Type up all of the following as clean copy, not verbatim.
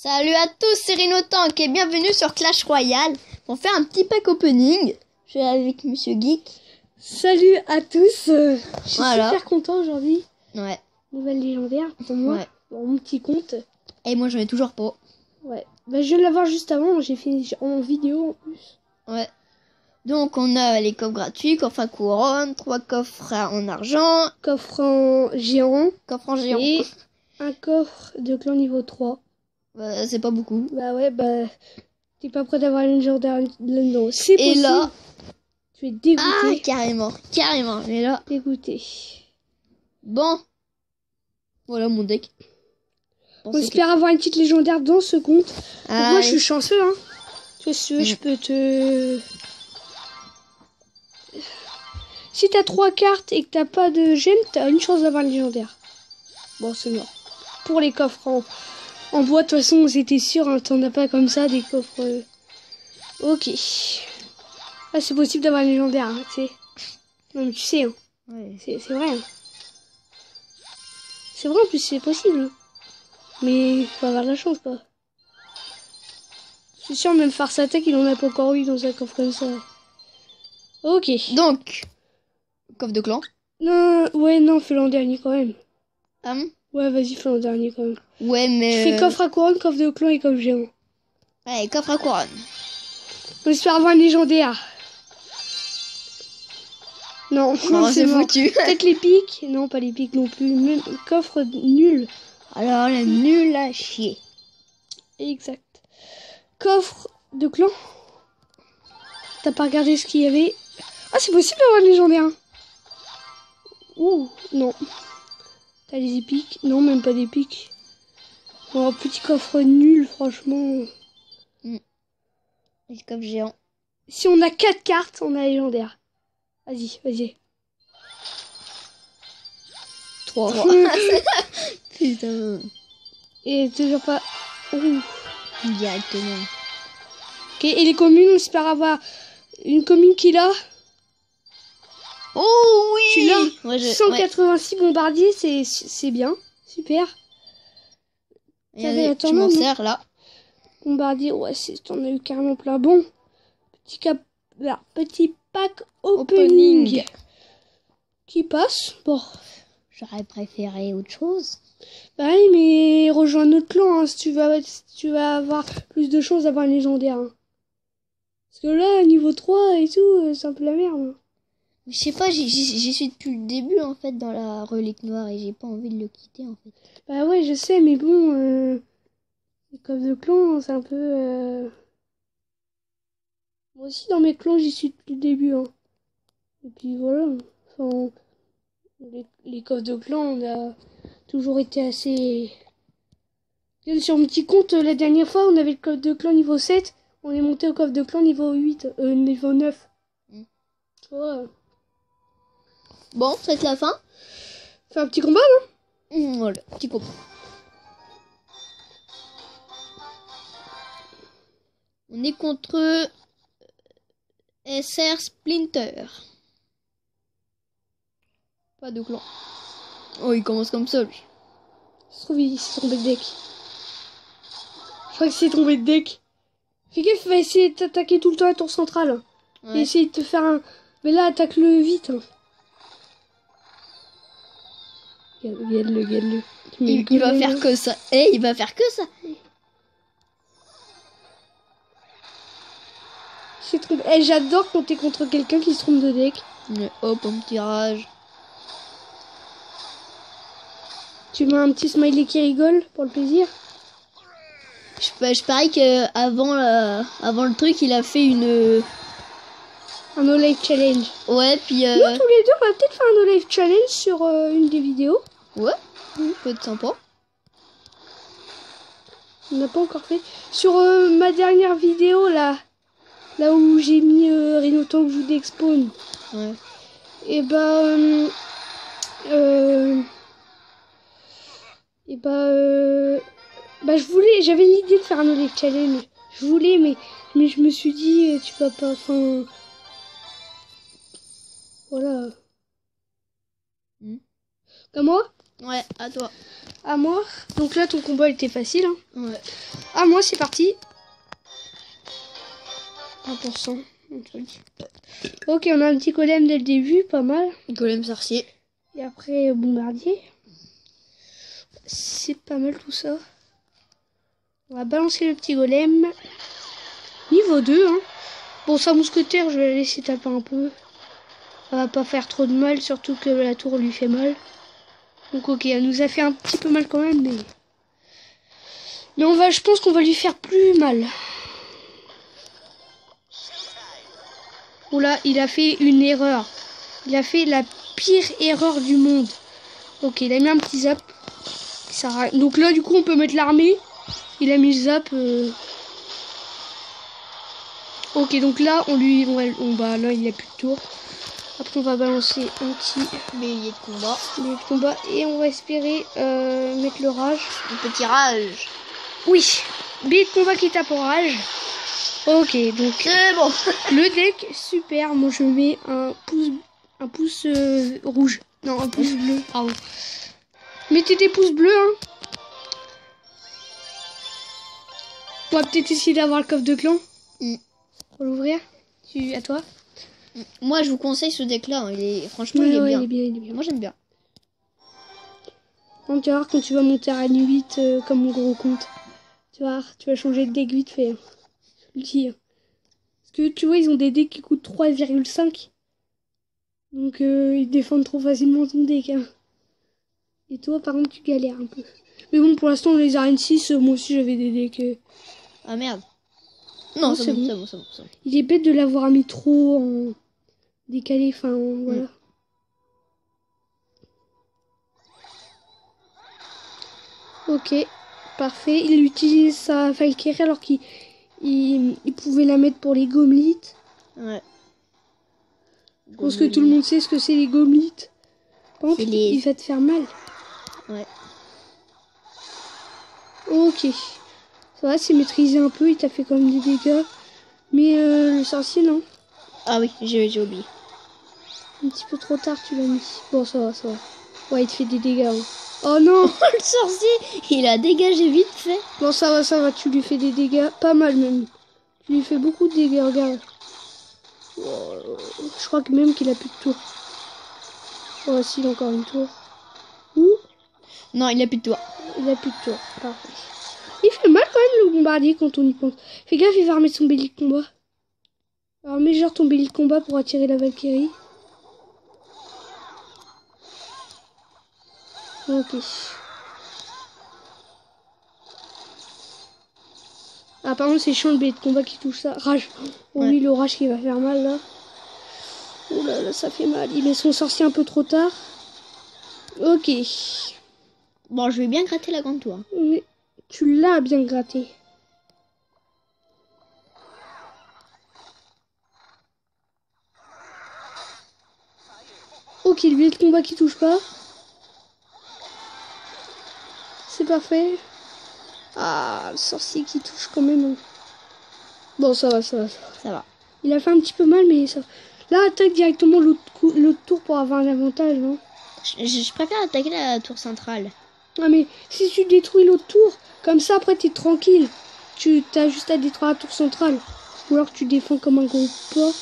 Salut à tous, c'est Rhinotank et bienvenue sur Clash Royale. On fait un petit pack opening. Je suis avec Monsieur Geek. Salut à tous. Je suis Voilà. super content aujourd'hui. Ouais. Nouvelle légendaire pour moi. Ouais. Pour mon petit compte. Et moi, j'en ai toujours pas. Ouais. Bah, je viens de l'avoir juste avant. J'ai fait en vidéo en plus. Ouais. Donc, on a les coffres gratuits, coffres à couronne, 3 coffres en argent, Coffre en géant. coffre en géant. Et un coffre de clan niveau 3. C'est pas beaucoup. Bah ouais, bah... T'es pas prêt d'avoir une légendaire là-dedans. C'est possible. Et là... Tu es dégoûté. Ah, carrément. Mais là... Dégoûté. Bon. Voilà mon deck. On espère avoir une petite légendaire dans ce compte. Donc moi, je suis chanceux, hein. Si tu veux, je peux te... Si t'as 3 cartes et que t'as pas de gemmes, t'as une chance d'avoir une légendaire. Bon, c'est mort. Pour les coffres en bois, de toute façon, c'était sûr, hein, t'en as pas comme ça, des coffres... Ok. Ah, c'est possible d'avoir une légendaire, hein, tu sais. Non, mais tu sais, hein. Ouais. C'est vrai, hein. C'est vrai, en plus, c'est possible. Hein. Mais faut avoir de la chance, quoi. Je suis sûr, même Farce Attack, il en a pas encore eu dans un coffre comme ça. Ok. Donc, coffre de clan. Non, ouais, non, fais l'an dernier quand même. Ah bon? Ouais, vas-y, fais l'an dernier quand même. Ouais, mais... Tu fais coffre à couronne, coffre de clan et coffre géant. Ouais, coffre à couronne. On espère avoir une légendaire. Non, C'est mort. foutu. Peut-être les pics. Non, pas les pics non plus. Même coffre nul. Alors, la nulle à chier. Exact. Coffre de clan. T'as pas regardé ce qu'il y avait? Ah, c'est possible d'avoir une légendaire. Ouh, non. T'as les épiques? Non, même pas d'épiques. Oh, petit coffre nul, franchement. Le coffre géant. Si on a 4 cartes, on a légendaire. Vas-y. 3. Putain. Et toujours pas... Ouh. Directement. Ok, et les communes, on espère avoir une commune qui l'a. Oh oui. Tu l'as. Ouais, 186 bombardiers, c'est bien. Super. Ouais. Je m'en sers là. Bombardier, ouais, t'en as eu carrément plein. Bon. Petit pack opening. Qui passe. Bon. J'aurais préféré autre chose. Bah oui, mais rejoins notre clan hein, si tu vas avoir plus de chances d'avoir une légendaire. Hein. Parce que là, niveau 3 et tout, c'est un peu la merde. Je sais pas, j'y suis depuis le début en fait dans la relique noire et j'ai pas envie de le quitter en fait. Bah ouais, je sais, mais bon, les coffres de clan, c'est un peu... Moi aussi, dans mes clans, j'y suis depuis le début. Hein. Et puis voilà. Enfin, les coffres de clan, on a toujours été assez... Sur mon petit compte, la dernière fois, on avait le coffre de clan niveau 7. On est monté au coffre de clan niveau 8, niveau 9. Ouais. Bon, c'est la fin. Fait un petit combat, non? Voilà, petit combat. On est contre SR Splinter. Pas de clan. Oh, il commence comme ça, lui. Ça se trouve, il s'est tombé de deck. Je crois qu'il s'est tombé de deck. Fais gaffe, il va essayer de t'attaquer tout le temps à tour central. Ouais. Et essayer de te faire un... Mais là, attaque-le vite. Hein. Regarde-le. Il va faire que ça. Il va faire que ça. J'adore quand t'es contre quelqu'un qui se trompe de deck. Mais hop, un petit rage. Tu mets un petit smiley qui rigole pour le plaisir. Je parie que avant le truc, il a fait une... Un no life challenge. Ouais, puis... Nous, tous les deux, on va peut-être faire un no life challenge sur une des vidéos. Ouais, peut être sympa. On n'a pas encore fait. Sur ma dernière vidéo, là où j'ai mis Rhinotank joue d'Expawn. Ouais. Et j'avais l'idée de faire un no life challenge. Je voulais, mais je me suis dit, tu vas pas, enfin... Voilà. À moi? Ouais, à toi. À moi. Donc là, ton combat était facile. Hein. Ouais. Ah, moi, c'est parti. 1%. Un truc. Ok, on a un petit golem dès le début, pas mal. Golem sorcier. Et après, bombardier. C'est pas mal tout ça. On va balancer le petit golem. Niveau 2, hein. Bon, sa mousquetaire, je vais la laisser taper un peu. Ça va pas faire trop de mal, surtout que la tour lui fait mal. Donc ok, elle nous a fait un petit peu mal quand même, mais... je pense qu'on va lui faire plus mal. Oula, il a fait une erreur. Il a fait la pire erreur du monde. Ok, il a mis un petit zap. Donc là, du coup, on peut mettre l'armée. Il a mis le zap. Ok, donc là, là, il n'y a plus de tour. Après, on va balancer un petit Bélier de combat. bélier de combat. Et on va espérer mettre le rage. Un petit rage. Oui, bélier de combat qui tape en rage. Ok, donc C'est bon. le deck, super. Moi, je mets un pouce rouge. Non, un pouce bleu, pardon. Mettez des pouces bleus, hein. On va peut-être essayer d'avoir le coffre de clan. Pour l'ouvrir. À toi. Moi, je vous conseille ce deck-là. Hein. Franchement, il est bien. Il est bien. Moi, j'aime bien. Tu vas voir quand tu vas monter à N 8 comme mon gros compte. Tu vas changer de deck vite fait. Hein. Je le dis. Hein. Parce que tu vois, ils ont des decks qui coûtent 3,5. Donc ils défendent trop facilement ton deck. Hein. Et toi, par contre, tu galères un peu. Mais bon, pour l'instant, les arènes 6, moi aussi j'avais des decks. Ah merde. Non, c'est bon. Il est bête de l'avoir mis trop en décalé. Enfin, voilà. Ok, parfait. Il utilise sa Valkyrie alors qu'il pouvait la mettre pour les gomelites. Ouais. Je pense que tout le monde sait ce que c'est les gomelites. Par contre, il va te faire mal. Ouais. Ok. Ça va, c'est maîtrisé un peu. Il t'a fait quand même des dégâts. Mais le sorcier, non. Ah oui, j'ai oublié. Un petit peu trop tard, tu l'as mis. Bon, ça va. Ouais, il te fait des dégâts. Hein. Oh non. Le sorcier, il a dégagé vite fait. Bon, ça va. Tu lui fais des dégâts. Pas mal, même. Tu lui fais beaucoup de dégâts, regarde. Je crois que même qu'il a plus de tour. Oh, si, il a encore une tour. Ouh. Non, il a plus de tour. Il a plus de tour. Parfait. Il fait mal quand même le bombardier quand on y pense. Fais gaffe, il va remettre son bélier de combat. Alors mets genre ton bélier de combat pour attirer la Valkyrie. Ok. Ah par contre c'est chiant le bélier de combat qui touche ça. Rage. Oh oui, le rage qui va faire mal là. Oh là, ça fait mal. Il met son sorcier un peu trop tard. Ok. Bon, je vais bien gratter la grande tour. Mais tu l'as bien gratté. Ok, le billet de combat qui touche pas. C'est parfait. Ah, le sorcier qui touche quand même. Bon, ça va. Ça va. Il a fait un petit peu mal, mais ça va. Là, attaque directement l'autre tour pour avoir un avantage, non? Je préfère attaquer la tour centrale. Ah, mais si tu détruis l'autre tour, comme ça, après, t'es tranquille. Tu as juste à détruire la tour centrale. Ou alors tu défends comme un gros porc.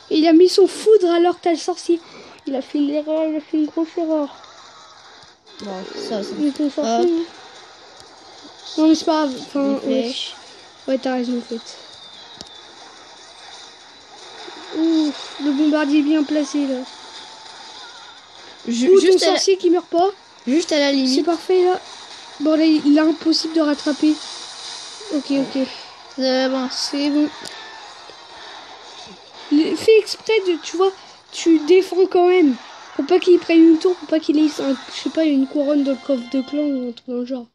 Et il a mis son foudre alors que t'as le sorcier. Il a fait une erreur, il a fait une grosse erreur. Bon, ça. Mais ton sorcier, hein. Non, mais c'est pas grave. Enfin, ouais, t'as raison, en fait. Ouf, le bombardier bien placé, là. Juste ton sorcier qui meurt pas. Juste à la limite. C'est parfait, là. Bon, là, il est impossible de rattraper. Ok. C'est bon. Fais exprès de, tu vois, tu défends quand même. Pour pas qu'il prenne une tour, pour pas qu'il ait, je sais pas, une couronne dans le coffre de clan ou un truc dans le genre.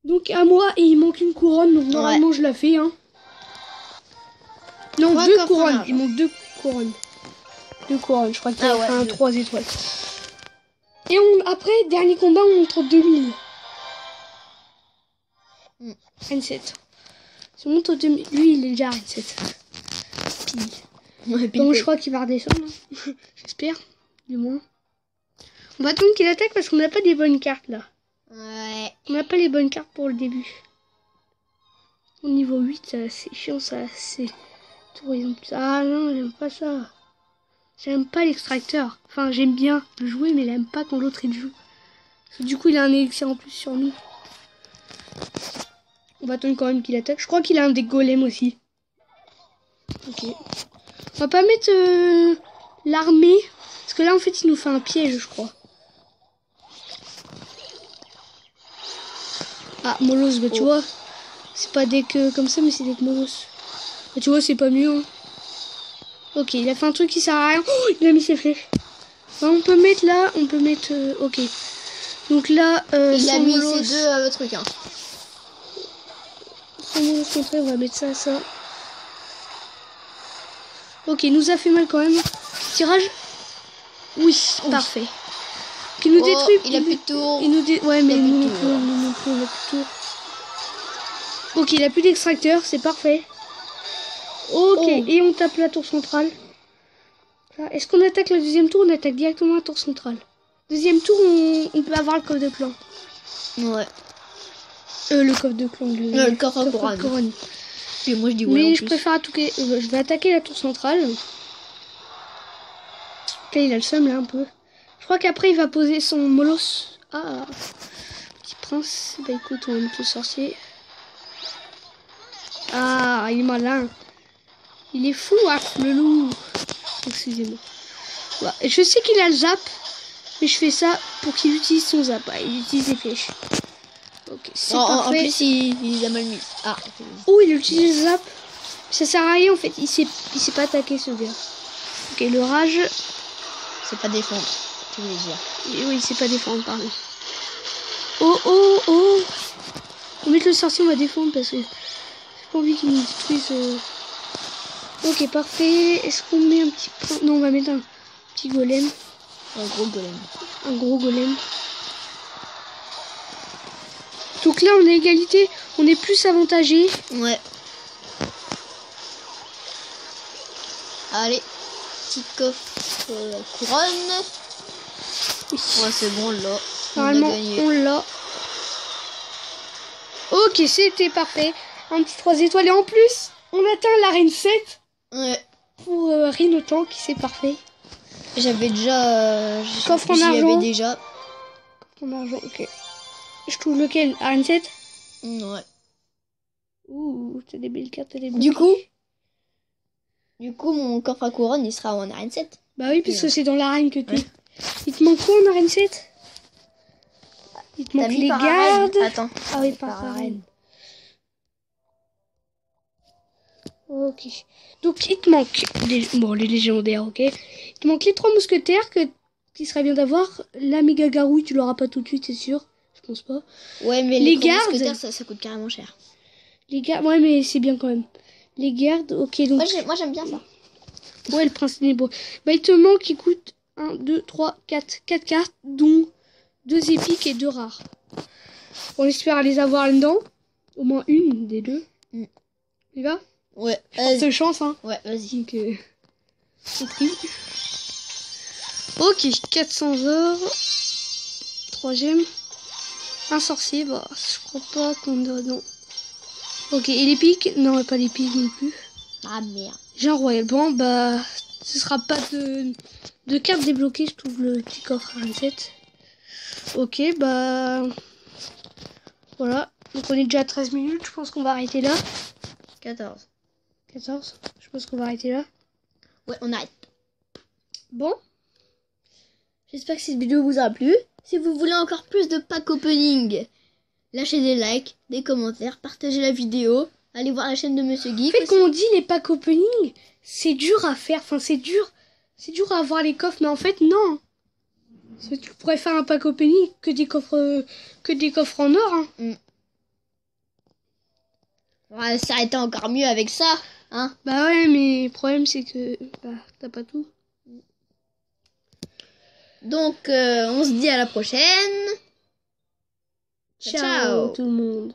Donc à moi, et il manque une couronne, donc normalement je la fais, hein. Non, 2 couronnes. Il manque 2 couronnes. 2 couronnes, je crois qu'il y a un 3 étoiles. Et après, dernier combat, on monte 2000. N7. Si on monte au 2000, lui il est déjà à N7. Pile. Donc je crois qu'il va redescendre. Hein. J'espère, du moins. On va attendre qu'il attaque parce qu'on n'a pas des bonnes cartes là. Ouais. On n'a pas les bonnes cartes pour le début. Au niveau 8, c'est chiant, ça. C'est tout horizontal. Ah non, j'aime pas ça. J'aime pas l'extracteur. Enfin, j'aime bien le jouer, mais j'aime pas quand l'autre il joue. Parce que du coup, il a un élixir en plus sur nous. On va attendre quand même qu'il attaque. Je crois qu'il a un des golems aussi. Ok. On va pas mettre l'armée. Parce que là, en fait, il nous fait un piège, je crois. Ah, Molos, bah tu vois. C'est pas des que comme ça, mais c'est des Molos. Bah, tu vois, c'est pas mieux. Hein. Ok, il a fait un truc qui sert à rien. Oh, il a mis ses flèches. Bah, on peut mettre là, on peut mettre... ok. Donc là, il a mis ces deux trucs. Hein. On va mettre ça, ça. Ok, il nous a fait mal quand même. Tirage. Oui, parfait. Qui nous détruit. Il a plus de tour. Ouais, mais nous non plus, on a plus de tour. Ok, il a plus d'extracteur, c'est parfait. Ok, et on tape la tour centrale. Est-ce qu'on attaque le deuxième tour? On attaque directement la tour centrale. Deuxième tour, on peut avoir le coffre de clan. Ouais. Le coffre de clan. Le coffre de couronne. Et moi, je dis ouais. Mais je préfère attaquer. Je vais attaquer la tour centrale. Ok, il a le seum là un peu. Je crois qu'après il va poser son molos. Ah, petit prince. Bah écoute, on va mettre le sorcier. Ah, il est malin. Il est fou, hein, le loup. Excusez-moi. Ouais. Et je sais qu'il a le zap, mais je fais ça pour qu'il utilise son zap. Ah, il utilise les flèches. Ok, c'est parfait. En plus, il a mal mis. Ah. Oh, il utilise le zap. Ça sert à rien en fait. Il sait pas attaquer ce gars. Ok, le rage. C'est pas défendre, tu voulais dire. Et oui, il sait pas défendre, pardon. Oh, oh, oh. On met le sorcier, on va défendre parce que j'ai pas envie qu'il nous détruise. Ok, parfait. Est-ce qu'on met un petit point? Non, on va mettre un petit golem. Un gros golem. Un gros golem. Donc là, on est égalité. On est plus avantagé. Ouais. Allez. Petit coffre couronne. Oui. Ouais, c'est bon, là. Normalement, on l'a. Ok, c'était parfait. Un petit 3 étoiles. Et en plus, on atteint l'arène 7. Ouais. Pour Rhinotank, c'est parfait. J'avais déjà... coffre en argent. Déjà. Coffre en argent, ok. Je trouve lequel? Arène 7? Ouais. Ouh, t'as des belles cartes, t'as des belles Du coup, mon coffre à couronne, il sera en arène 7. Bah oui, parce que c'est dans l'arène que t'es. Ouais. Il te manque quoi en arène 7? Il te manque les gardes. Attends. Ah oui, par arène. Ok. Donc, il te manque les légendaires, ok. Il te manque les 3 mousquetaires qui serait bien d'avoir. La méga garouille, tu l'auras pas tout de suite, c'est sûr. Je pense pas. Ouais, mais les gardes, ça coûte carrément cher. Les gardes, ouais, mais c'est bien quand même. Les gardes, ok. Donc... Moi, j'aime bien ça. Ouais, le prince ténébreux. Bah, il te manque, il coûte 1, 2, 3, 4 cartes, dont 2 épiques et 2 rares. On espère les avoir là-dedans. Au moins une des deux. Tu vas? Ouais. Forte chance, hein. Ouais, vas-y. Donc, c'est pris. Ok, 400 or. 3 gemmes. Un sorcier, bah, je crois pas qu'on a... Non. Ok, et l'épique? Non, pas l'épique non plus. Ah, merde. J'ai un royal. Bon, bah, ce sera pas de cartes débloquées, je trouve le petit coffre à 27. Ok, bah... Voilà. Donc, on est déjà à 13 minutes. Je pense qu'on va arrêter là. 14. 14. Je pense qu'on va arrêter là. Ouais, on arrête. Bon. J'espère que cette vidéo vous a plu. Si vous voulez encore plus de pack opening, lâchez des likes, des commentaires, partagez la vidéo. Allez voir la chaîne de Monsieur Geek. En fait, quand on dit les packs opening, c'est dur à faire. Enfin, c'est dur à avoir les coffres. Mais en fait, non. Tu pourrais faire un pack opening que des coffres en or. Hein. Ouais, ça a été encore mieux avec ça. Hein. Bah ouais, mais le problème, c'est que t'as pas tout. Donc, on se dit à la prochaine. Ciao tout le monde.